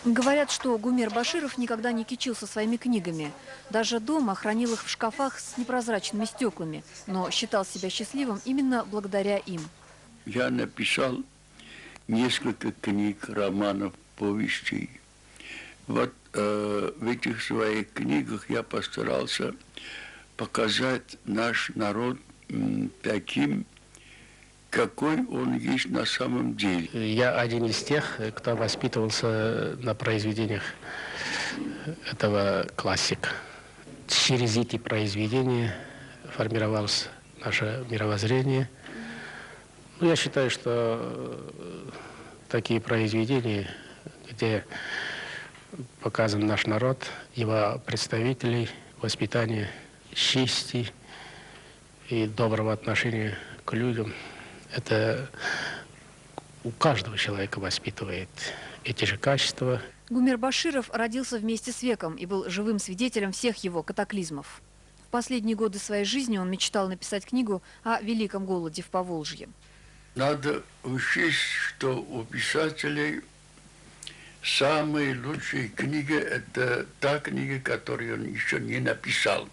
Говорят, что Гумер Баширов никогда не кичился своими книгами. Даже дома хранил их в шкафах с непрозрачными стеклами, но считал себя счастливым именно благодаря им. Я написал несколько книг, романов, повестей. Вот в этих своих книгах я постарался показать наш народ таким, какой он есть на самом деле. Я один из тех, кто воспитывался на произведениях этого классика. Через эти произведения формировалось наше мировоззрение. Я считаю, что такие произведения, где показан наш народ, его представителей, воспитание чести и доброго отношения к людям, это у каждого человека воспитывает эти же качества. Гумер Баширов родился вместе с веком и был живым свидетелем всех его катаклизмов. В последние годы своей жизни он мечтал написать книгу о великом голоде в Поволжье. Надо учесть, что у писателей самые лучшие книги – это та книга, которую он еще не написал.